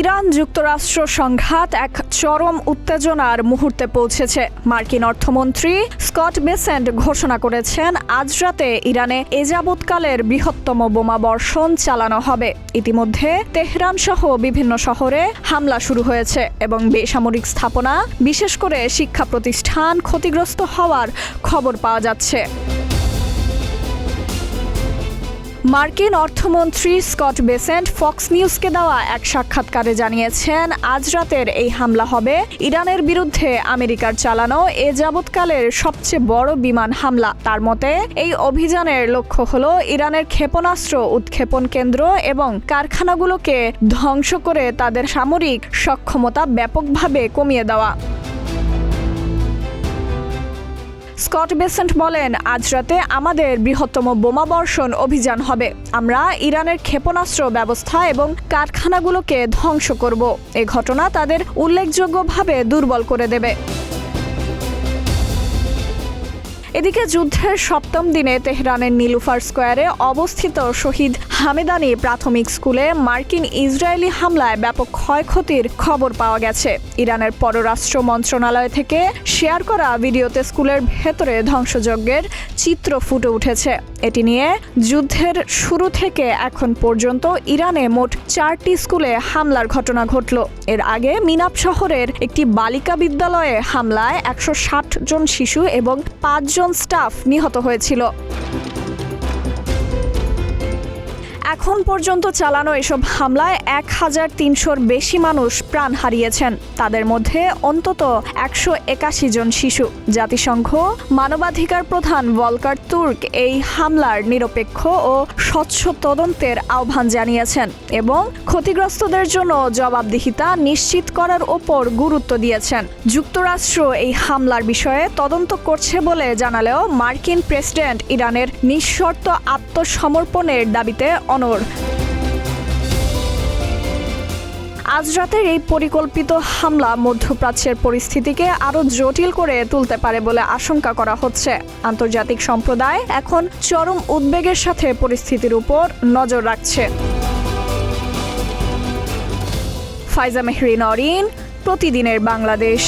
Iran যুক্তরাষ্ট্র সংঘাত এক চরম উত্তেজনার মুহূর্তে পৌঁছেছে। মার্কিন অর্থমন্ত্রী স্কট বেসেন্ট ঘোষণা করেছেন, আজ রাতে ইরানে এ যাবৎকালের বৃহত্তম বোমাবর্ষণ চালানো হবে। ইতিমধ্যে তেহরান সহ বিভিন্ন শহরে হামলা শুরু হয়েছে এবং বেসামরিক স্থাপনা, বিশেষ করে শিক্ষা প্রতিষ্ঠান ক্ষতিগ্রস্ত হওয়ার খবর পাওয়া যাচ্ছে। মার্কিন অর্থমন্ত্রী স্কট বেসেন্ট ফক্স নিউজকে দেওয়া এক সাক্ষাৎকারে জানিয়েছেন, আজ রাতের এই হামলা হবে ইরানের বিরুদ্ধে আমেরিকার চালানো এ যাবৎকালের সবচেয়ে বড় বিমান হামলা। তার মতে, এই অভিযানের লক্ষ্য হলো ইরানের ক্ষেপণাস্ত্র উৎক্ষেপণ কেন্দ্র এবং কারখানাগুলোকে ধ্বংস করে তাদের সামরিক সক্ষমতা ব্যাপকভাবে কমিয়ে দেওয়া। স্কট বেসেন্ট বলেন, আজ রাতে আমাদের বৃহত্তম বোমাবর্ষণ অভিযান হবে। আমরা ইরানের ক্ষেপণাস্ত্র ব্যবস্থা এবং কারখানাগুলোকে ধ্বংস করব। এ ঘটনা তাদের উল্লেখযোগ্যভাবে দুর্বল করে দেবে। এদিকে যুদ্ধের সপ্তম দিনে তেহরানের নীলুফার স্কোয়ারে অবস্থিত শহীদ হামেদানি প্রাথমিক স্কুলে মার্কিন ইসরায়েলি হামলায় ব্যাপক ক্ষয়ক্ষতির খবর পাওয়া গেছে। ইরানের পররাষ্ট্র মন্ত্রণালয় থেকে শেয়ার করা ভিডিওতে স্কুলের ভেতরে ধ্বংসযজ্ঞের চিত্র ফুটে উঠেছে। এটি নিয়ে যুদ্ধের শুরু থেকে এখন পর্যন্ত ইরানে মোট 4টি স্কুলে হামলার ঘটনা ঘটল। এর আগে মিনাব শহরের একটি বালিকা বিদ্যালয়ে হামলায় 160 জন শিশু এবং 5 জন স্টাফ নিহত হয়েছিল। এখন পর্যন্ত চালানো এসব হামলায় 1300-র বেশি মানুষ প্রাণ হারিয়েছেন। তাদের মধ্যে অন্তত 181 জন শিশু। জাতিসংঘ মানবাধিকার প্রধান ভলকার তুর্ক এই হামলার নিরপেক্ষ ও স্বচ্ছ তদন্তের আহ্বান জানিয়েছেন এবং ক্ষতিগ্রস্তদের জন্য জবাবদিহিতা নিশ্চিত করার ওপর গুরুত্ব দিয়েছেন। যুক্তরাষ্ট্র এই হামলার বিষয়ে তদন্ত করছে বলে জানালেও মার্কিন প্রেসিডেন্ট ইরানের নিঃশর্ত আত্মসমর্পণের দাবিতে অনড়। আজ রাতের এই পরিকল্পিত হামলা মধ্যপ্রাচ্যের পরিস্থিতিকে আরও জটিল করে তুলতে পারে বলে আশঙ্কা করা হচ্ছে। আন্তর্জাতিক সম্প্রদায় এখন চরম উদ্বেগের সাথে পরিস্থিতির উপর নজর রাখছে। ফাইজা মেহরিন, প্রতিদিনের বাংলাদেশ।